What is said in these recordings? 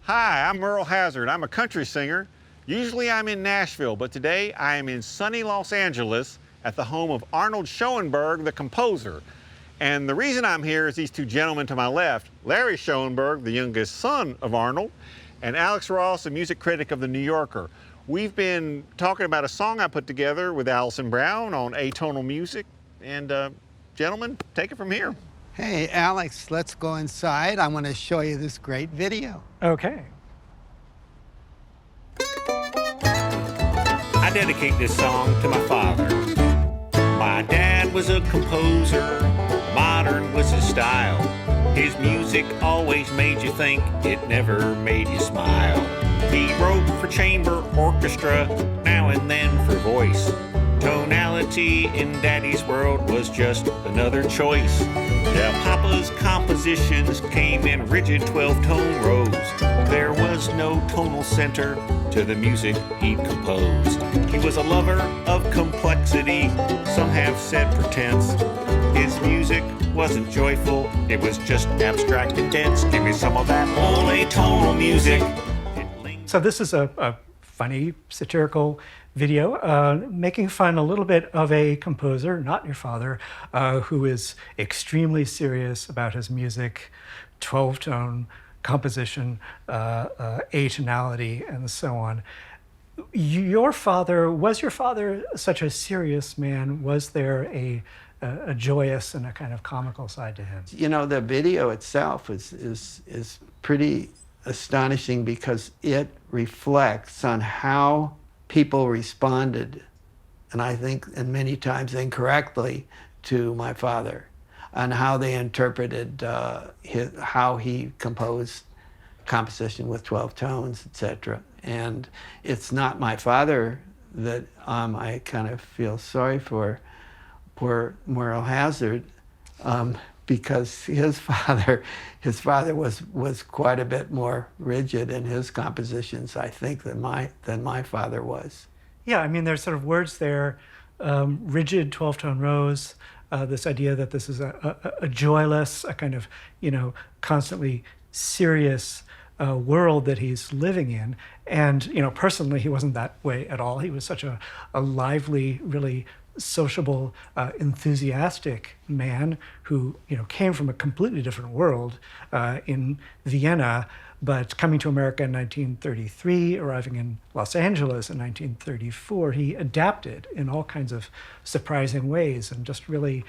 Hi, I'm Merle Hazard. I'm a country singer. Usually I'm in Nashville, but today I am in sunny Los Angeles at the home of Arnold Schoenberg, the composer. And the reason I'm here is these two gentlemen to my left, Larry Schoenberg, the youngest son of Arnold, and Alex Ross, a music critic of The New Yorker. We've been talking about a song I put together with Alison Brown on Atonal music. And gentlemen, take it from here. Hey, Alex, let's go inside. I want to show you this great video. Okay. I dedicate this song to my father. My dad was a composer, modern was his style. His music always made you think, it never made you smile. He wrote for chamber orchestra, now and then for voice. Tonality in Daddy's world was just another choice. Del Papa's compositions came in rigid 12-tone rows. There was no tonal center to the music he'd composed. He was a lover of complexity, some have said pretense. His music wasn't joyful, it was just abstract and dense. Give me some of that old atonal music. So this is a funny, satirical video, making fun a little bit of a composer, not your father, who is extremely serious about his music, 12-tone composition, atonality, and so on. Was your father such a serious man? Was there a joyous and a kind of comical side to him? You know, the video itself is pretty astonishing because it reflects on how people responded, and I think, and many times incorrectly, to my father, and how they interpreted how he composed composition with 12 tones, etc. And it's not my father that I kind of feel sorry for, poor Merle Hazard, because his father was quite a bit more rigid in his compositions, I think, than my father was. Yeah, I mean, there's sort of words there, rigid 12-tone rows, this idea that this is a joyless, a kind of, constantly serious world that he's living in. And, personally, he wasn't that way at all. He was such a lively, really sociable, enthusiastic man who, came from a completely different world in Vienna, but coming to America in 1933, arriving in Los Angeles in 1934, he adapted in all kinds of surprising ways and just really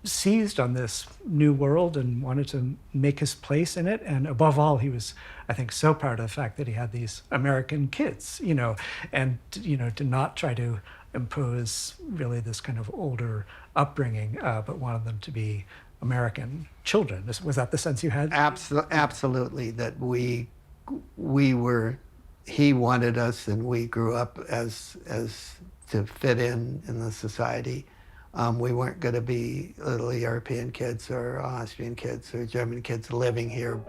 seized on this new world and wanted to make his place in it. And above all, he was, I think, so proud of the fact that he had these American kids, and, did not try to impose really this kind of older upbringing, but wanted them to be American children. Was that the sense you had? Absolutely, that he wanted us, and we grew up as to fit in the society. We weren't going to be little European kids or Austrian kids or German kids living here.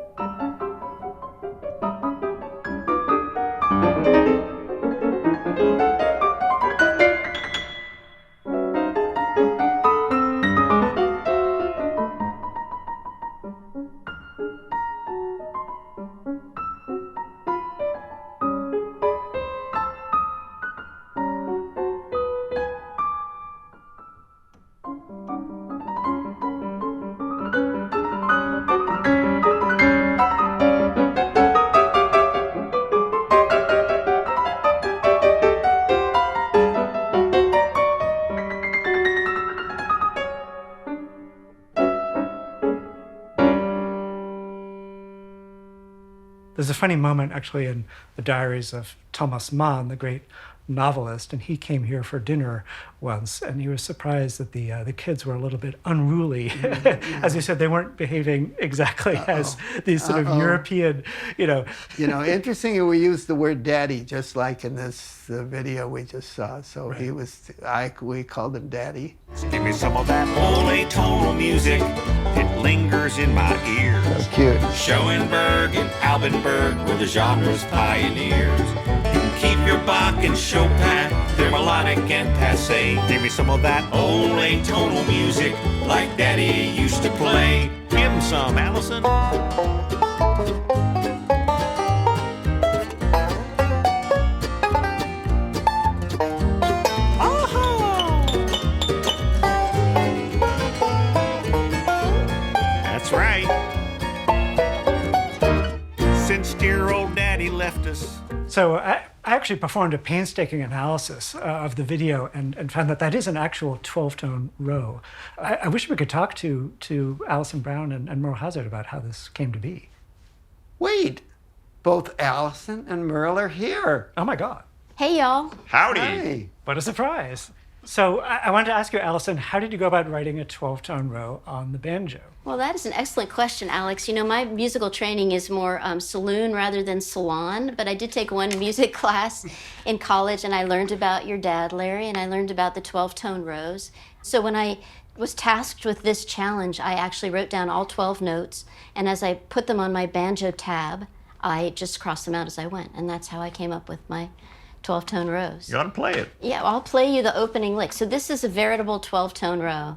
There's a funny moment, actually, in the diaries of Thomas Mann, the great novelist, and he came here for dinner once, and he was surprised that the kids were a little bit unruly. As he said, they weren't behaving exactly as these sort of European, Interesting, we used the word daddy, just like in this video we just saw. So right. We called him daddy. Give me some of that old atonal music. It lingers in my ears. That's cute. Schoenberg and Albenberg were the genre's pioneers. You can keep your Bach and Chopin, they're melodic and passé. Give me some of that old atonal music, like Daddy used to play. Give him some, Alison. since dear old daddy left us. So I actually performed a painstaking analysis of the video and found that that is an actual 12-tone row. I wish we could talk to Alison Brown and Merle Hazard about how this came to be. Wait, both Alison and Merle are here. Oh my God. Hey, y'all. Howdy. Hey. What a surprise. So I wanted to ask you, Alison, how did you go about writing a 12-tone row on the banjo? Well, that is an excellent question, Alex. You know, my musical training is more saloon rather than salon, but I did take one music class in college, and I learned about your dad, Larry, and I learned about the 12-tone rows. So when I was tasked with this challenge, I actually wrote down all 12 notes, and as I put them on my banjo tab, I just crossed them out as I went, and that's how I came up with my 12-tone rows. You ought to play it. Yeah, I'll play you the opening lick. So this is a veritable 12-tone row.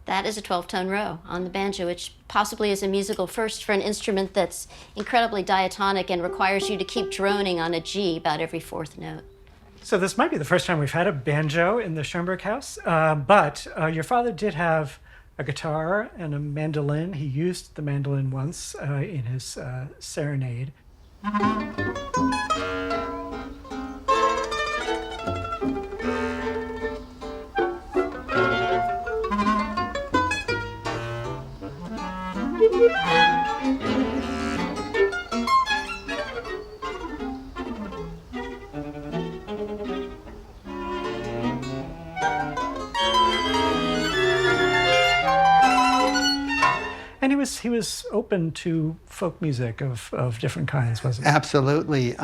That is a 12-tone row on the banjo, which possibly is a musical first for an instrument that's incredibly diatonic and requires you to keep droning on a G about every fourth note. So this might be the first time we've had a banjo in the Schoenberg house, but your father did have a guitar and a mandolin. He used the mandolin once in his serenade. And he was open to folk music of different kinds, wasn't he? Absolutely.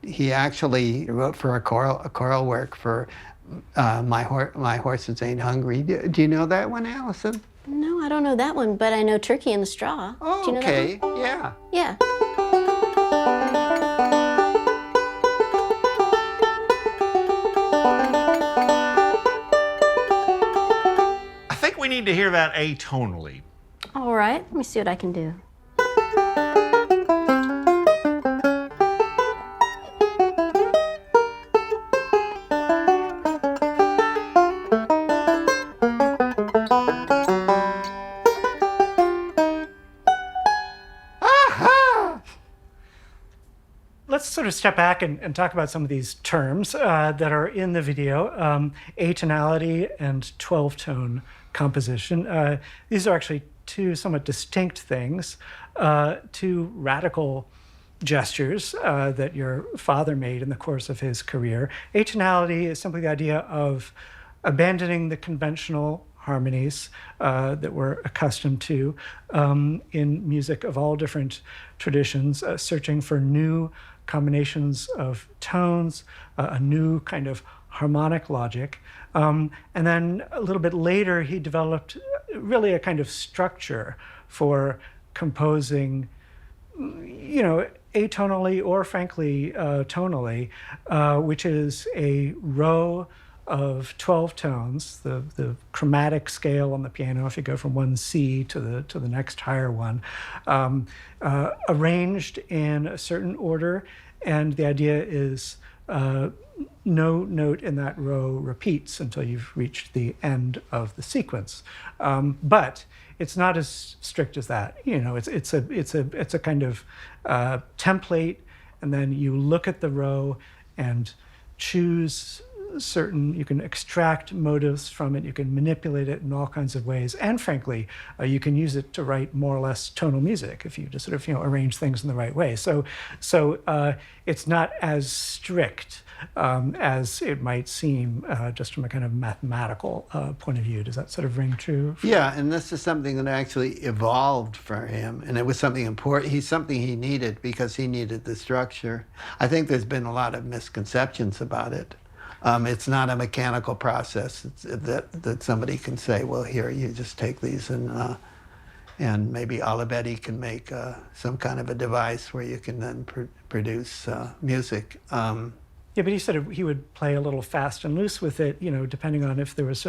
He actually wrote for a choral work for My Horses Ain't Hungry. Do you know that one, Alison? No, I don't know that one, but I know Turkey in the Straw. Oh, Do you know okay. that one? Yeah. Yeah. I think we need to hear that atonally. All right, let me see what I can do. Let's sort of step back and talk about some of these terms that are in the video. Atonality and 12-tone composition. These are actually two somewhat distinct things, two radical gestures that your father made in the course of his career. Atonality is simply the idea of abandoning the conventional harmonies that we're accustomed to in music of all different traditions, searching for new combinations of tones, a new kind of harmonic logic. And then a little bit later, he developed really a kind of structure for composing, you know, atonally or frankly tonally, which is a row of 12 tones, the chromatic scale on the piano, if you go from one C to the next higher one, arranged in a certain order, and the idea is no note in that row repeats until you've reached the end of the sequence. But it's not as strict as that. You know, it's a kind of template, and then you look at the row and choose certain, you can extract motives from it, you can manipulate it in all kinds of ways, and frankly, you can use it to write more or less tonal music if you just sort of, you know, arrange things in the right way. So it's not as strict as it might seem just from a kind of mathematical point of view. Does that sort of ring true? Yeah, and this is something that actually evolved for him, and it was something important. Something he needed because he needed the structure. I think there's been a lot of misconceptions about it. It's not a mechanical process that somebody can say, well, here, you just take these and maybe Olivetti can make some kind of a device where you can then produce music. Yeah, but he said he would play a little fast and loose with it, you know, depending on if there was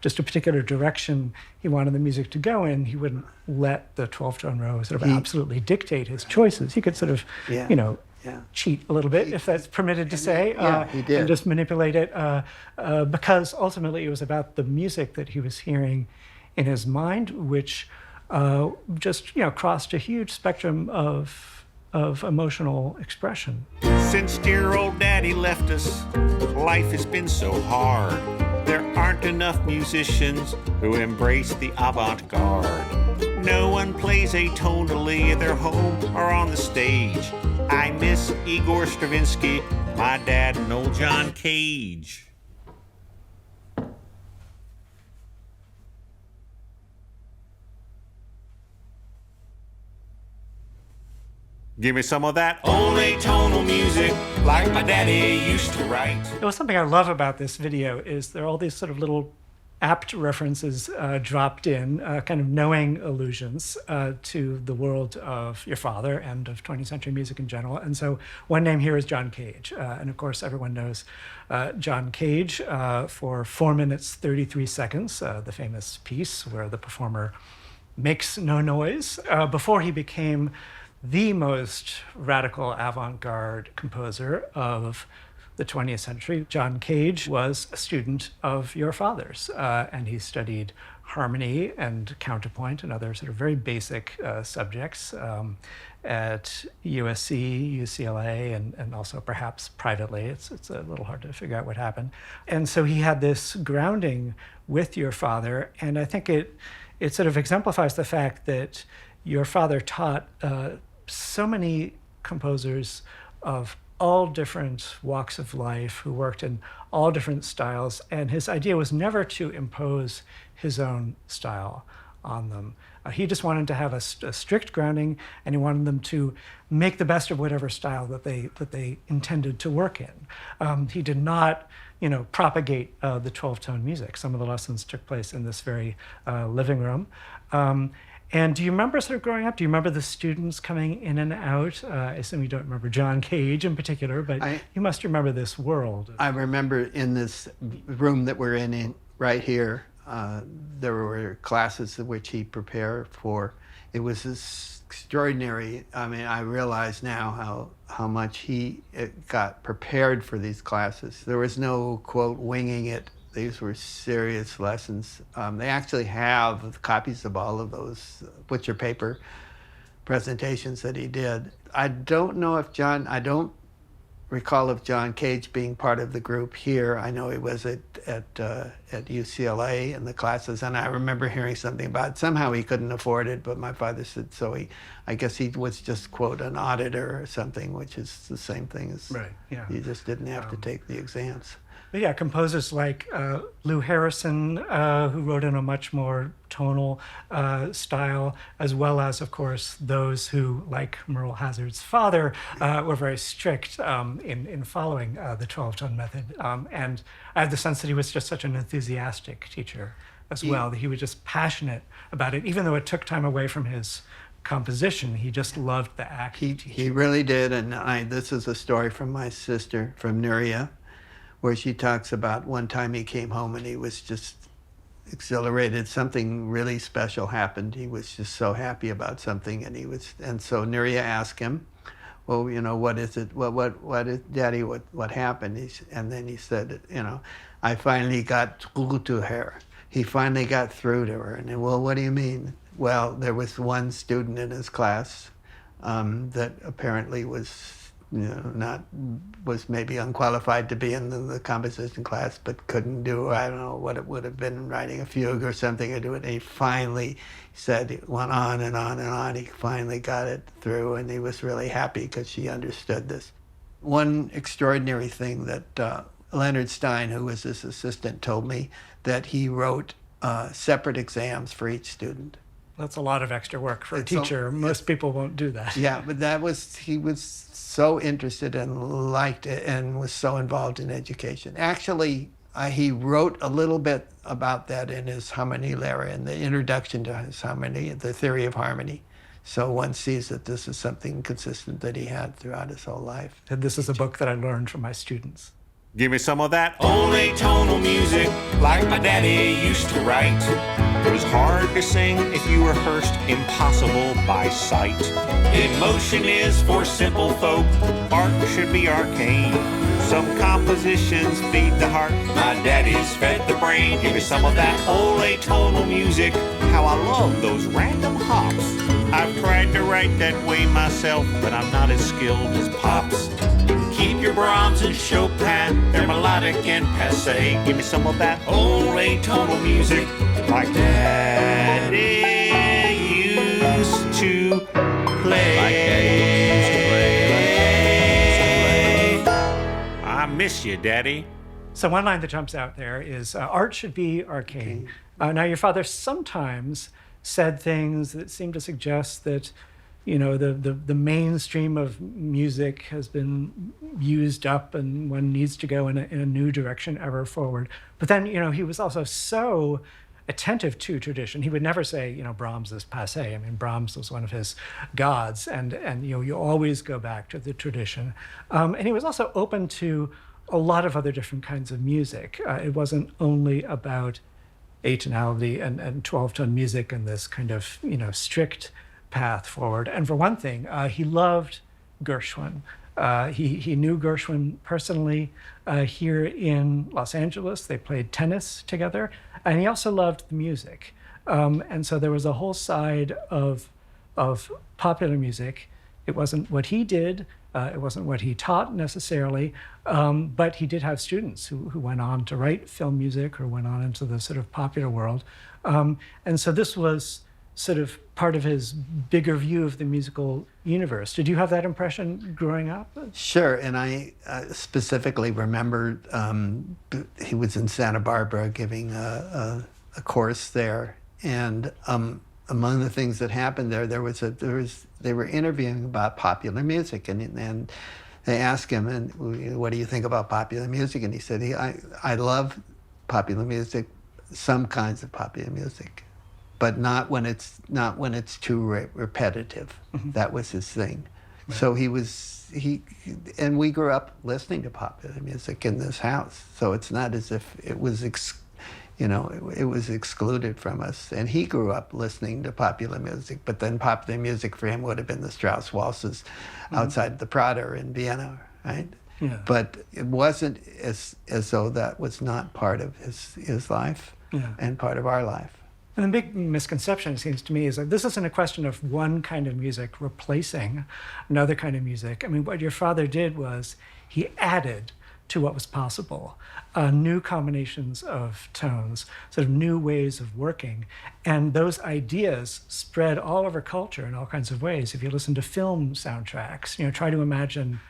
just a particular direction he wanted the music to go in. He wouldn't let the 12-tone row sort of absolutely dictate his choices. He could sort of, you know, cheat a little bit, if that's permitted to say, he did. and just manipulate it, because ultimately it was about the music that he was hearing in his mind, which just crossed a huge spectrum of emotional expression. Since dear old daddy left us, life has been so hard. There aren't enough musicians who embrace the avant-garde. No one plays atonally at their home or on the stage. I miss Igor Stravinsky, my dad, and old John Cage. Give me some of that old atonal music like my daddy used to write. Something I love about this video is there are all these sort of little apt references dropped in, kind of knowing allusions to the world of your father and of 20th century music in general. And so one name here is John Cage. And of course, everyone knows John Cage for 4 minutes, 33 seconds, the famous piece where the performer makes no noise. Before he became the most radical avant-garde composer of the 20th century, John Cage was a student of your father's, and he studied harmony and counterpoint and other sort of very basic subjects at USC, UCLA, and also perhaps privately. It's a little hard to figure out what happened. And so he had this grounding with your father, and I think it sort of exemplifies the fact that your father taught so many composers of all different walks of life who worked in all different styles, and his idea was never to impose his own style on them. He just wanted to have a strict grounding, and he wanted them to make the best of whatever style that they intended to work in. He did not propagate the 12-tone music. Some of the lessons took place in this very living room. And do you remember sort of growing up, do you remember the students coming in and out? I assume you don't remember John Cage in particular, but you must remember this world. I remember in this room that we're in right here, there were classes which he prepared for. It was extraordinary. I mean, I realize now how much he got prepared for these classes. There was no, quote, winging it. These were serious lessons. They actually have copies of all of those butcher paper presentations that he did. I don't recall of John Cage being part of the group here. I know he was at UCLA in the classes, and I remember hearing something about it. Somehow he couldn't afford it, but my father said so. I guess he was just, quote, an auditor or something, which is the same thing as right, yeah. You just didn't have to take the exams. But yeah, composers like Lou Harrison, who wrote in a much more tonal style, as well as, of course, those who, like Merle Hazzard's father, were very strict in following the 12-tone method. And I had the sense that he was just such an enthusiastic teacher as well, that he was just passionate about it, even though it took time away from his composition. He just loved the act. He really did, and this is a story from my sister, from Nuria, where she talks about one time he came home and he was just exhilarated. Something really special happened. He was just so happy about something, and so Nuria asked him, well, what is it? What is, Daddy, what happened? And then he said, I finally got through to her. He finally got through to her. And well, what do you mean? Well, there was one student in his class that apparently was was maybe unqualified to be in the composition class, but couldn't do, I don't know what it would have been, writing a fugue or something, or do it. And he finally said, it went on and on and on. He finally got it through, and he was really happy because she understood this. One extraordinary thing that Leonard Stein, who was his assistant, told me, that he wrote separate exams for each student. That's a lot of extra work for a teacher. Most people won't do that. Yeah, but he was so interested and liked it and was so involved in education. Actually, he wrote a little bit about that in his Harmonie Lehre, in the introduction to his harmony, the theory of harmony. So one sees that this is something consistent that he had throughout his whole life. And this is a book that I learned from my students. Give me some of that old atonal music like my daddy used to write. It was hard to sing if you rehearsed impossible by sight. Emotion is for simple folk, art should be arcane. Some compositions feed the heart, my daddy's fed the brain. Give me some of that old atonal music, how I love those random hops. I've tried to write that way myself, but I'm not as skilled as Pops. Keep your Brahms and Chopin, they're melodic and passe. Give me some of that old atonal music, like Daddy used to play. I miss you, Daddy. So one line that jumps out there is, art should be arcane. Now, your father sometimes said things that seem to suggest that, you know, the mainstream of music has been used up and one needs to go in a new direction ever forward. But then, you know, he was also so attentive to tradition. He would never say, you know, Brahms is passé. I mean, Brahms was one of his gods, and you know, you always go back to the tradition. And he was also open to a lot of other different kinds of music. It wasn't only about atonality and 12-tone music and this kind of, you know, strict path forward. And for one thing, he loved Gershwin. He knew Gershwin personally here in Los Angeles. They played tennis together, and he also loved the music. And so there was a whole side of popular music. It wasn't what he did. It wasn't what he taught necessarily, but he did have students who went on to write film music or went on into the sort of popular world. And so this was sort of part of his bigger view of the musical universe. Did you have that impression growing up? Sure, and I specifically remember he was in Santa Barbara giving a course there, and among the things that happened there, they were interviewing about popular music, and they asked him, and what do you think about popular music? And he said, I love popular music, some kinds of popular music, but not when it's too repetitive. Mm-hmm. That was his thing. Right. So and we grew up listening to popular music in this house. So it's not as if it was it was excluded from us. And he grew up listening to popular music, but then popular music for him would have been the Strauss waltzes outside the Prater in Vienna, right? Yeah. But it wasn't as though that was not part of his life and part of our life. And the big misconception, it seems to me, is that this isn't a question of one kind of music replacing another kind of music. I mean, what your father did was he added to what was possible, new combinations of tones, sort of new ways of working. And those ideas spread all over culture in all kinds of ways. If you listen to film soundtracks, you know, try to imagine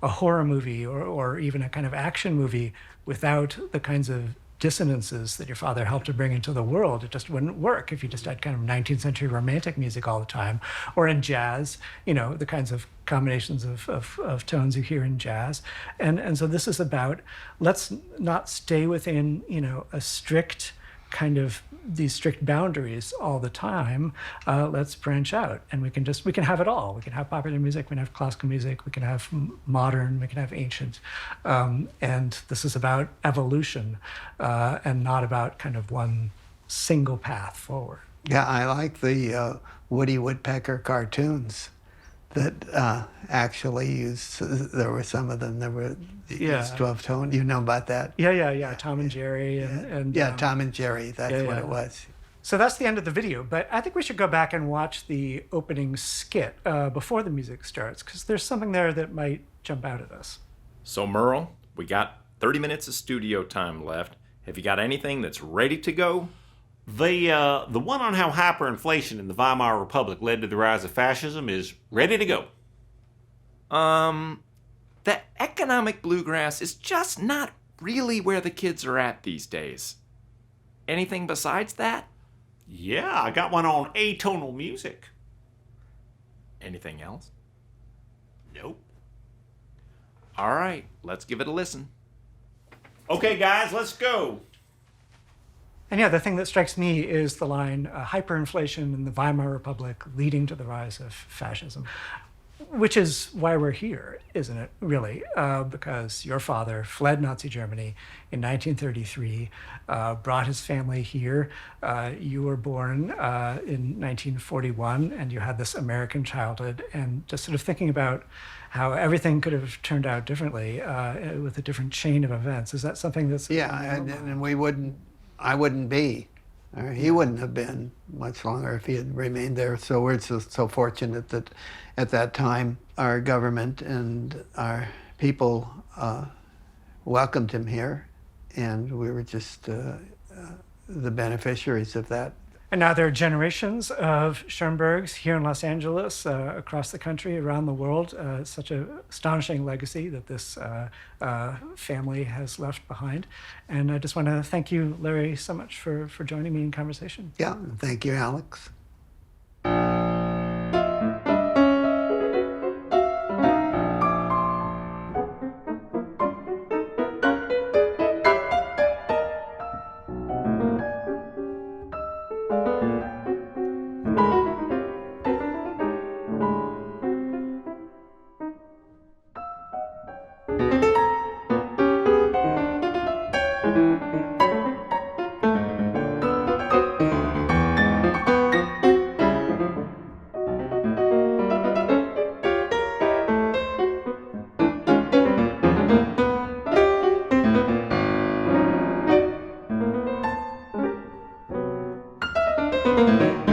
a horror movie or even a kind of action movie without the kinds of dissonances that your father helped to bring into the world. It just wouldn't work if you just had kind of 19th century romantic music all the time. Or in jazz, you know, the kinds of combinations of tones you hear in jazz. And so this is about, let's not stay within, you know, a strict kind of these strict boundaries all the time. Let's branch out, and we can have it all. We can have popular music, we can have classical music, we can have modern, we can have ancient. And this is about evolution and not about kind of one single path forward. Yeah, I like the Woody Woodpecker cartoons that actually used, there were some of them that were used 12-tone. You know about that? Yeah. Tom and Jerry. And Tom and Jerry, that's what it was. So that's the end of the video, but I think we should go back and watch the opening skit before the music starts, because there's something there that might jump out at us. So Merle, we got 30 minutes of studio time left. Have you got anything that's ready to go? The one on how hyperinflation in the Weimar Republic led to the rise of fascism is ready to go. The economic bluegrass is just not really where the kids are at these days. Anything besides that? Yeah, I got one on atonal music. Anything else? Nope. All right, let's give it a listen. Okay, guys, let's go. And yeah, the thing that strikes me is the line, hyperinflation in the Weimar Republic leading to the rise of fascism, which is why we're here, isn't it, really? Because your father fled Nazi Germany in 1933, brought his family here. You were born in 1941, and you had this American childhood, and just sort of thinking about how everything could have turned out differently with a different chain of events. Is that something that's... Yeah, and I wouldn't be Or he wouldn't have been much longer if he had remained there. So we're so fortunate that at that time our government and our people welcomed him here, and we were just the beneficiaries of that. And now there are generations of Schoenbergs here in Los Angeles, across the country, around the world. Such an astonishing legacy that this family has left behind. And I just want to thank you, Larry, so much for joining me in conversation. Yeah, thank you, Alex. Thank you.